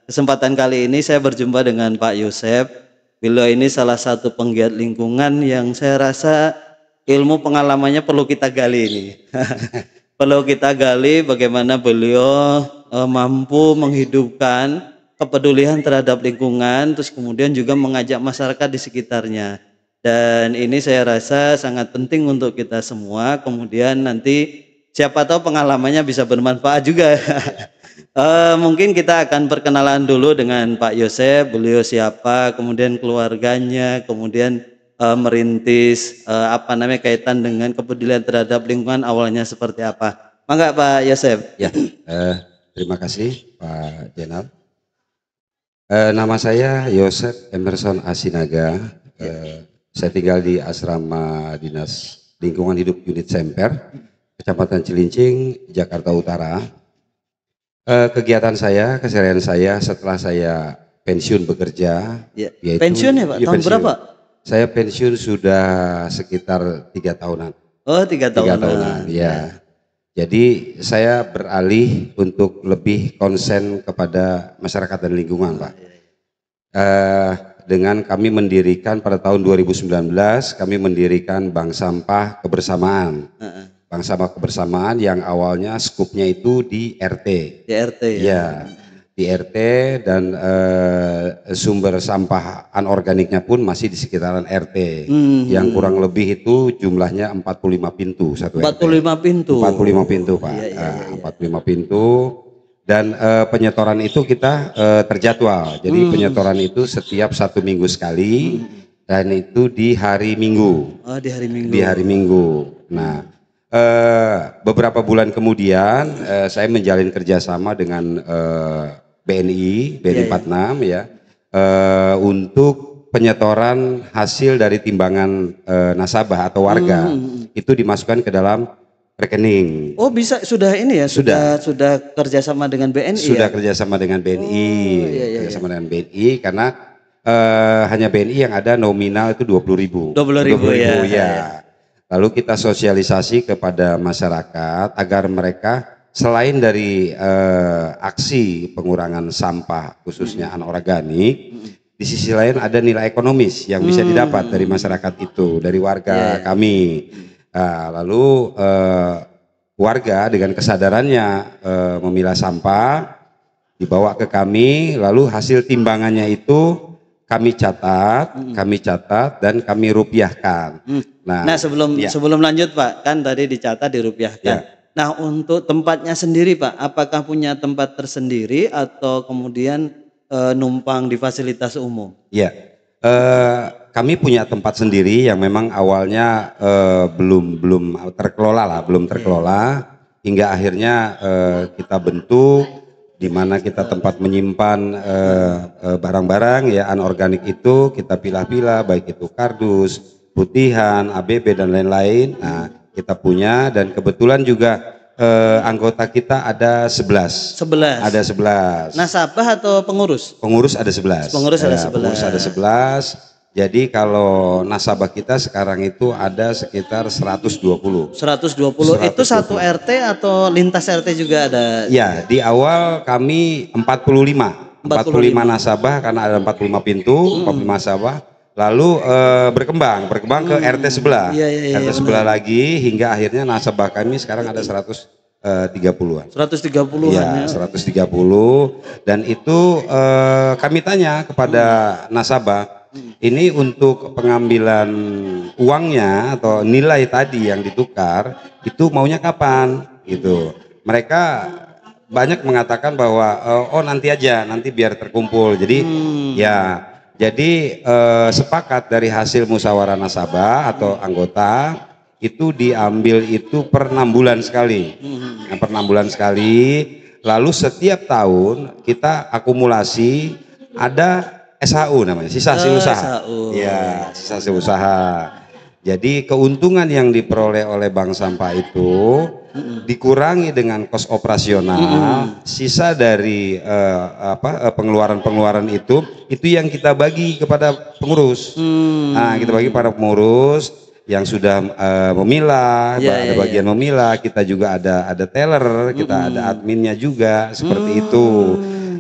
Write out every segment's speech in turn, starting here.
kesempatan kali ini saya berjumpa dengan Pak Yosep. Beliau ini salah satu penggiat lingkungan yang saya rasa ilmu pengalamannya perlu kita gali ini. Perlu kita gali bagaimana beliau mampu menghidupkan kepedulian terhadap lingkungan, terus kemudian juga mengajak masyarakat di sekitarnya. Dan ini saya rasa sangat penting untuk kita semua. Kemudian nanti siapa tahu pengalamannya bisa bermanfaat juga. Mungkin kita akan perkenalan dulu dengan Pak Yosep. Beliau siapa, kemudian keluarganya, kemudian merintis kaitan dengan kepedulian terhadap lingkungan awalnya seperti apa. Mangga Pak Yosep. Ya, terima kasih Pak Jenal. Nama saya Yosep Emerson Asinaga. Saya tinggal di asrama dinas lingkungan hidup unit Semper, Kecamatan Cilincing, Jakarta Utara. Kegiatan saya, keseharian saya setelah saya pensiun bekerja. Ya. Pensiun ya Pak? Tahun pensiun. Berapa? Saya pensiun sudah sekitar 3 tahunan. Oh, 3 tahunan. Ya. Jadi saya beralih untuk lebih konsen kepada masyarakat dan lingkungan, Pak. Dengan kami mendirikan pada tahun 2019, kami mendirikan Bank Sampah Kebersamaan. Bank Sampah Kebersamaan yang awalnya skupnya itu di RT. Di RT ya. Di RT dan sumber sampah anorganiknya pun masih di sekitaran RT. Yang kurang lebih itu jumlahnya 45 pintu satu 45 RT. Pintu. 45 pintu, Pak. 45 pintu. Dan penyetoran itu kita terjadwal. Jadi penyetoran itu setiap 1 minggu sekali dan itu di hari Minggu. Oh, di hari Minggu. Di hari Minggu. Nah, beberapa bulan kemudian saya menjalin kerjasama dengan BNI 46 ya untuk penyetoran hasil dari timbangan nasabah atau warga itu dimasukkan ke dalam rekening. Oh bisa sudah ini ya sudah kerjasama dengan BNI. Sudah kerjasama dengan BNI, kerjasama dengan BNI karena hanya BNI yang ada nominal itu 20.000. 20.000 ya. Lalu kita sosialisasi kepada masyarakat agar mereka selain dari aksi pengurangan sampah khususnya anorganik, di sisi lain ada nilai ekonomis yang bisa didapat dari masyarakat itu, dari warga kami. Lalu warga dengan kesadarannya memilah sampah dibawa ke kami, lalu hasil timbangannya itu kami catat dan kami rupiahkan. Nah sebelum lanjut Pak, kan tadi dicatat dirupiahkan. Nah untuk tempatnya sendiri Pak, apakah punya tempat tersendiri atau kemudian numpang di fasilitas umum? Ya. Kami punya tempat sendiri yang memang awalnya belum terkelola hingga akhirnya kita bentuk di mana kita tempat menyimpan barang-barang ya anorganik itu kita pilah-pilah baik itu kardus, putihan, ABB dan lain-lain. Nah, kita punya dan kebetulan juga anggota kita ada 11. Ada 11. Nasabah atau pengurus? Pengurus ada 11. Pengurus ada 11. Jadi kalau nasabah kita sekarang itu ada sekitar 120. 120 itu satu RT atau lintas RT juga ada? Ya, di awal kami 45 nasabah karena ada 45 pintu, 45 nasabah. Lalu berkembang ke RT sebelah. RT sebelah lagi hingga akhirnya nasabah kami sekarang ada 130-an. 130-an ya. 130 dan itu kami tanya kepada nasabah, ini untuk pengambilan uangnya atau nilai tadi yang ditukar itu maunya kapan gitu. Mereka banyak mengatakan bahwa nanti aja, nanti biar terkumpul. Jadi sepakat dari hasil musyawarah nasabah atau anggota itu diambil itu per 6 bulan sekali. Per 6 bulan sekali. Lalu setiap tahun kita akumulasi ada SHU namanya, sisa hasil usaha. Ya, sisa hasil usaha. Jadi keuntungan yang diperoleh oleh bank sampah itu dikurangi dengan kos operasional, sisa dari pengeluaran itu yang kita bagi kepada pengurus. Nah, kita bagi para pengurus yang sudah memilah, ada bagian memilah, kita juga ada teller, kita ada adminnya juga seperti itu.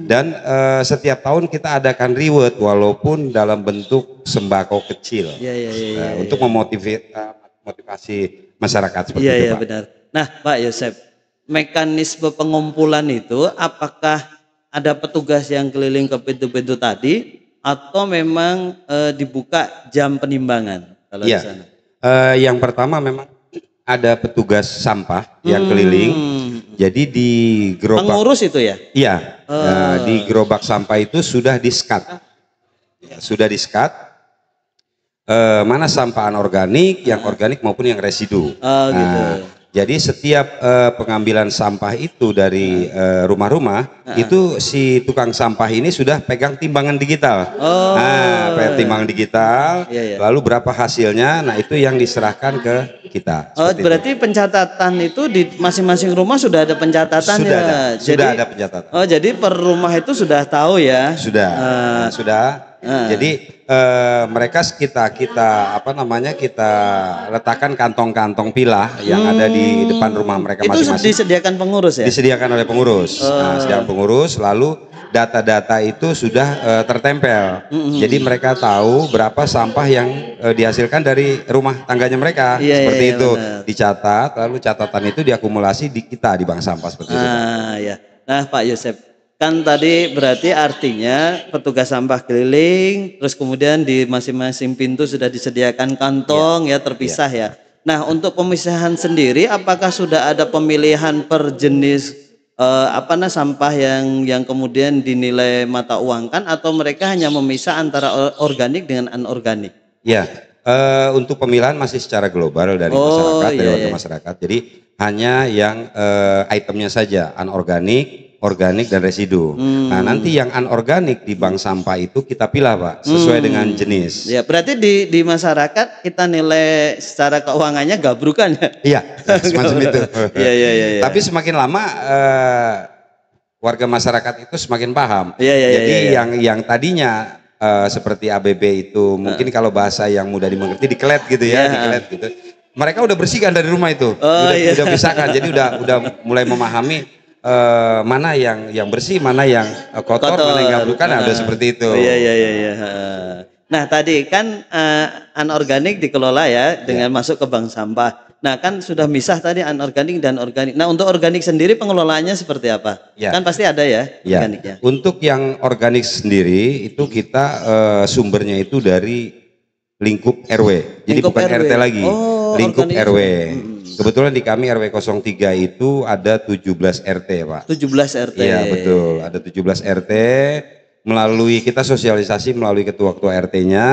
Dan setiap tahun kita adakan reward walaupun dalam bentuk sembako kecil. Untuk memotivasi masyarakat seperti itu, Pak. Benar. Nah, Pak Yosep, mekanisme pengumpulan itu apakah ada petugas yang keliling ke pintu-pintu tadi atau memang dibuka jam penimbangan kalau di sana? Yang pertama memang ada petugas sampah yang keliling. Jadi di gerobak pengurus itu ya? Iya. Di gerobak sampah itu sudah di-skat. Sudah di-skat. Mana sampah anorganik, yang organik maupun yang residu. Gitu. Jadi setiap pengambilan sampah itu dari rumah-rumah, itu si tukang sampah ini sudah pegang timbangan digital. Pegang timbangan digital, lalu berapa hasilnya, nah itu yang diserahkan ke kita. Berarti pencatatan itu di masing-masing rumah sudah ada pencatatannya. Sudah ada pencatatan. Jadi per rumah itu sudah tahu ya? Sudah. Jadi mereka kita letakkan kantong-kantong pilah yang ada di depan rumah mereka masing-masing. Itu disediakan pengurus ya? Disediakan oleh pengurus. Sediakan pengurus, lalu data-data itu sudah tertempel. Jadi mereka tahu berapa sampah yang dihasilkan dari rumah tangganya mereka. Seperti itu. Benar. Dicatat, lalu catatan itu diakumulasi di kita di bank sampah seperti itu. Nah, Pak Yosep, kan tadi berarti artinya petugas sampah keliling, terus kemudian di masing-masing pintu sudah disediakan kantong terpisah ya. Nah, untuk pemisahan sendiri, apakah sudah ada pemilihan per jenis sampah yang kemudian dinilai mata uang kan, atau mereka hanya memisah antara organik dengan anorganik? Untuk pemilihan masih secara global dari masyarakat, dari warga masyarakat. Jadi hanya yang itemnya saja anorganik, organik dan residu. Nah, nanti yang anorganik di bank sampah itu kita pilih, Pak, sesuai dengan jenis. Berarti di masyarakat kita nilai secara keuangannya gabrukan ya? Semacam itu. Tapi semakin lama warga masyarakat itu semakin paham. Jadi yang tadinya seperti ABB itu mungkin kalau bahasa yang mudah dimengerti dikelet gitu ya, dikelet gitu. Mereka udah bersihkan dari rumah itu, udah pisahkan. Jadi udah mulai memahami mana yang bersih, mana yang kotor, mana yang gabrukan, udah seperti itu. Nah, tadi kan anorganik dikelola dengan masuk ke bank sampah. Nah, kan sudah misah tadi anorganik dan organik. Nah, untuk organik sendiri pengelolaannya seperti apa? Kan pasti ada organiknya. Untuk yang organik sendiri itu kita sumbernya itu dari lingkup RW. Jadi bukan RT lagi. Lingkup RW. Kebetulan di kami RW 03 itu ada 17 RT, Pak. 17 RT. Iya, betul. Ada 17 RT. Melalui kita sosialisasi melalui ketua-ketua RT-nya,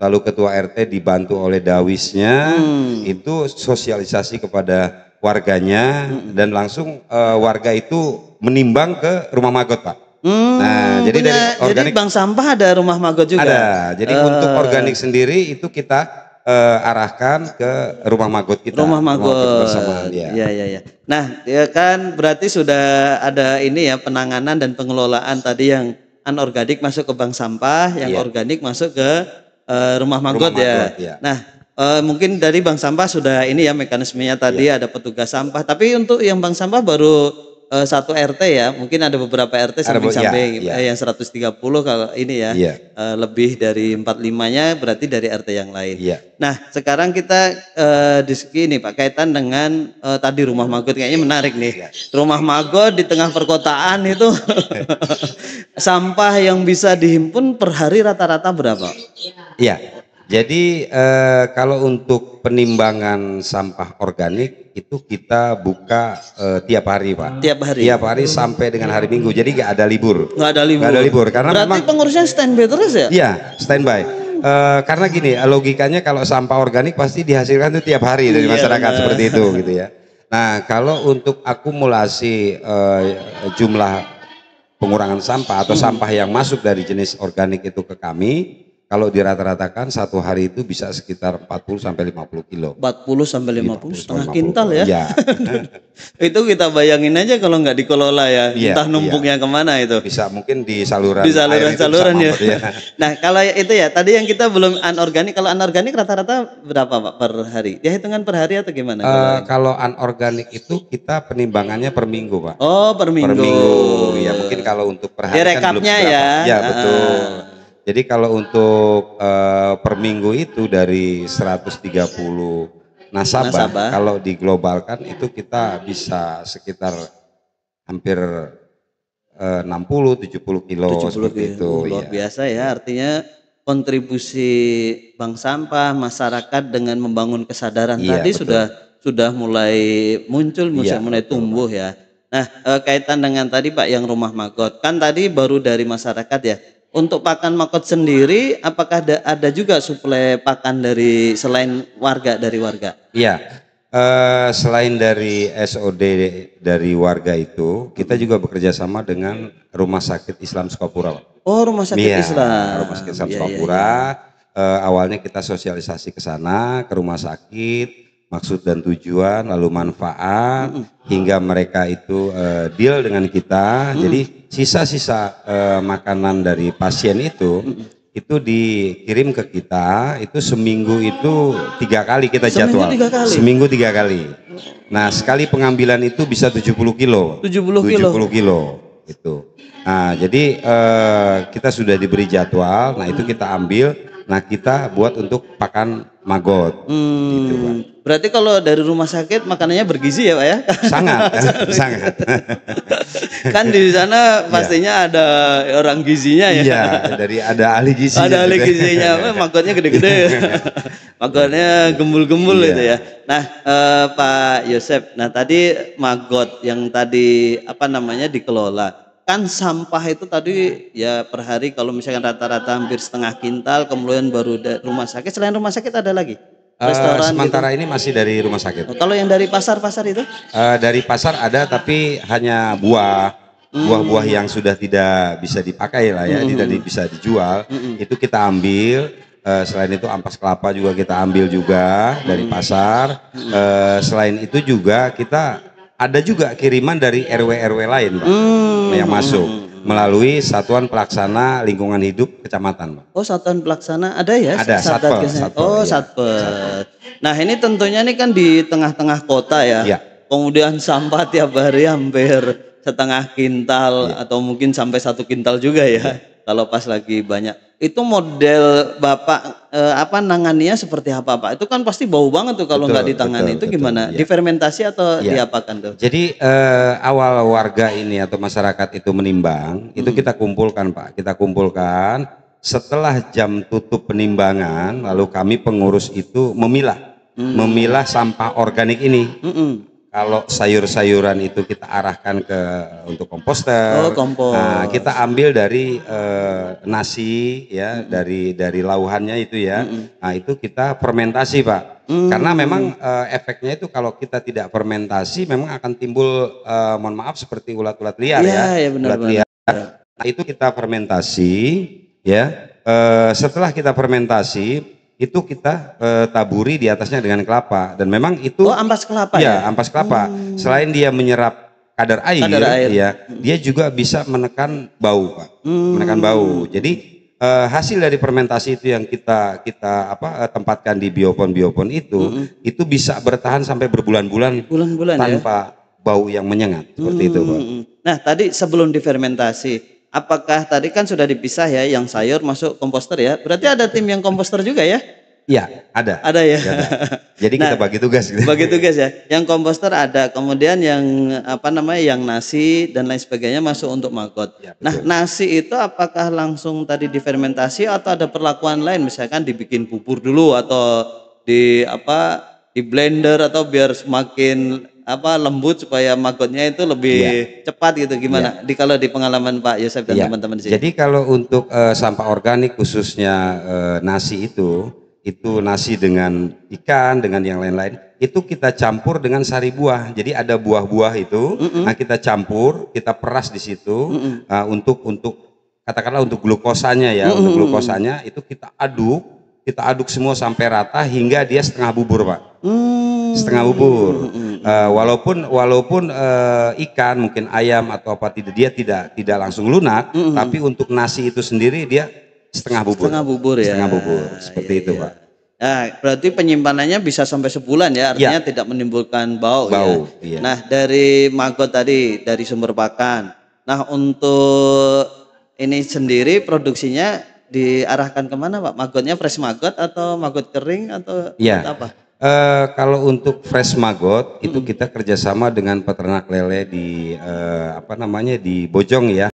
lalu ketua RT dibantu oleh dawisnya, itu sosialisasi kepada warganya, dan langsung warga itu menimbang ke rumah magot, Pak. Nah, jadi dari organik, jadi bank sampah ada rumah magot juga. Ada. Jadi untuk organik sendiri itu kita arahkan ke rumah magot kita. Rumah magot bersama dia. Nah, kan berarti sudah ada ini penanganan dan pengelolaan tadi yang anorganik masuk ke bank sampah, yang organik masuk ke rumah magot. Nah, mungkin dari bank sampah sudah ini mekanismenya tadi ada petugas sampah. Tapi untuk yang bank sampah baru satu RT mungkin ada beberapa RT samping-samping yang 130 kalau ini lebih dari 45-nya berarti dari RT yang lain. Nah, sekarang kita diskusi nih Pak, kaitan dengan tadi rumah magot, kayaknya menarik nih. Rumah magot di tengah perkotaan itu sampah yang bisa dihimpun per hari rata-rata berapa? Jadi kalau untuk penimbangan sampah organik itu kita buka tiap hari, Pak. Tiap hari sampai dengan hari Minggu. Jadi nggak ada libur. Nggak ada libur. Karena berarti pengurusnya standby terus ya? Iya, standby. Karena gini, logikanya kalau sampah organik pasti dihasilkan itu tiap hari dari masyarakat, seperti itu gitu ya. Nah, kalau untuk akumulasi jumlah pengurangan sampah atau sampah yang masuk dari jenis organik itu ke kami kalau dirata-ratakan satu hari itu bisa sekitar 40 sampai 50 kilo. 40 sampai 50 setengah 50. kintal ya. Iya. Itu kita bayangin aja kalau nggak dikelola ya, Iya, entah numpuknya kemana itu. Bisa mungkin di saluran Di air itu saluran-saluran bisa ya. mampet, ya. Nah, kalau itu ya, tadi yang kita belum anorganik, kalau anorganik rata-rata berapa Pak per hari? Ya hitungan per hari atau gimana? Kalau anorganik itu kita penimbangannya per minggu, Pak. Oh, per minggu. Per minggu. Ya mungkin kalau untuk per hari kan belum Rekapnya seberapa. ya. Ya, betul. Jadi kalau untuk per minggu itu dari 130 nasabah, kalau diglobalkan itu kita bisa sekitar hampir 60-70 kilo 70 seperti kilo. itu. Luar biasa ya, artinya kontribusi bank sampah masyarakat dengan membangun kesadaran tadi betul. sudah mulai muncul, mulai betul, tumbuh Pak. ya. Nah, kaitan dengan tadi Pak yang rumah magot, kan tadi baru dari masyarakat ya. Untuk pakan magot sendiri, apakah ada juga suplai pakan dari selain dari warga? Iya, selain dari SOD dari warga itu, kita juga bekerja sama dengan Rumah Sakit Islam Sukapura, Pak. Oh, Rumah Sakit Islam. Rumah Sakit Islam Sukapura. Awalnya kita sosialisasi ke sana, ke rumah sakit, maksud dan tujuan, lalu manfaat, hingga mereka itu deal dengan kita. Jadi sisa-sisa makanan dari pasien itu dikirim ke kita. Itu seminggu itu 3 kali kita jadwal. Seminggu 3 kali. Nah, sekali pengambilan itu bisa 70 kilo. 70 kilo itu. Nah, jadi kita sudah diberi jadwal. Nah, itu kita ambil. Nah, kita buat untuk pakan magot. Gitu, Pak. Berarti kalau dari rumah sakit makanannya bergizi ya Pak ya? Sangat, sangat. Kan di sana pastinya ada orang gizinya ya. Iya, ada ahli gizi. Ada ahli gizinya, magotnya gede-gede. Magotnya gembul-gembul itu ya. Nah, Pak Yosep, nah tadi magot yang tadi dikelola. Kan sampah itu tadi ya per hari kalau misalkan rata-rata hampir setengah kintal, kemudian baru rumah sakit. Selain rumah sakit ada lagi? Restoran sementara gitu? ini masih dari rumah sakit. Kalau yang dari pasar-pasar itu? Dari pasar ada, tapi hanya buah-buah yang sudah tidak bisa dipakai lah ya, tidak bisa dijual. Itu kita ambil. Selain itu ampas kelapa juga kita ambil juga dari pasar. Selain itu juga kita ada juga kiriman dari RW-RW lain, Pak, yang masuk melalui Satuan Pelaksana Lingkungan Hidup Kecamatan, Pak. Oh, Satuan Pelaksana ada ya? Ada, Satpel. Oh, Satpel. Nah, ini tentunya ini kan di tengah-tengah kota ya. Kemudian sampah tiap hari hampir setengah kintal atau mungkin sampai 1 kintal juga ya. Kalau pas lagi banyak. Itu model Bapak nanganinya seperti apa Pak? Itu kan pasti bau banget tuh kalau nggak ditangani. Itu gimana? Difermentasi atau diapakan tuh? Jadi awal warga ini atau masyarakat itu menimbang, itu kita kumpulkan Pak. Kita kumpulkan setelah jam tutup penimbangan, lalu kami pengurus itu memilah sampah organik ini. Kalau sayur-sayuran itu kita arahkan untuk komposter. Nah, kita ambil dari nasi ya, dari lauhannya itu ya. Nah, itu kita fermentasi, Pak. Karena memang efeknya itu kalau kita tidak fermentasi memang akan timbul mohon maaf seperti ulat-ulat liar ya. Benar, ulat liar. Nah, itu kita fermentasi ya. Setelah kita fermentasi itu kita taburi di atasnya dengan kelapa, dan memang itu ampas kelapa ya? Ampas kelapa. Selain dia menyerap kadar air. Ya, dia juga bisa menekan bau, Pak. Menekan bau. Jadi hasil dari fermentasi itu yang kita tempatkan di biopon itu bisa bertahan sampai berbulan-bulan tanpa bau yang menyengat seperti itu, Pak. Nah, tadi sebelum difermentasi, apakah tadi kan sudah dipisah ya, yang sayur masuk komposter ya? Berarti ada tim yang komposter juga ya? Iya, ada. Ada ya. Jadi kita bagi tugas. Bagi tugas ya. Yang komposter ada, kemudian yang yang nasi dan lain sebagainya masuk untuk magot. Ya, nah, nasi itu apakah langsung tadi difermentasi atau ada perlakuan lain? Misalkan dibikin bubur dulu atau di blender atau biar semakin lembut supaya magotnya itu lebih cepat gitu, gimana? Kalau di pengalaman Pak Yosep dan teman-teman di sini. Jadi kalau untuk sampah organik khususnya nasi itu nasi dengan ikan dengan yang lain-lain itu kita campur dengan sari buah. Jadi ada buah-buah itu, nah kita campur, kita peras di situ untuk katakanlah untuk glukosanya ya, untuk glukosanya itu kita aduk semua sampai rata hingga dia setengah bubur, Pak. Setengah bubur. Walaupun ikan mungkin ayam atau apa dia tidak langsung lunak, tapi untuk nasi itu sendiri dia setengah bubur. Setengah bubur ya. Setengah bubur, seperti itu, Pak. Nah, berarti penyimpanannya bisa sampai sebulan ya, artinya tidak menimbulkan bau ya. Iya. Nah, dari maggot tadi, dari sumber pakan. Nah, untuk ini sendiri produksinya diarahkan kemana, Pak? Maggotnya fresh maggot atau maggot kering atau apa? Kalau untuk fresh maggot itu kita kerjasama dengan peternak lele di di Bojong ya.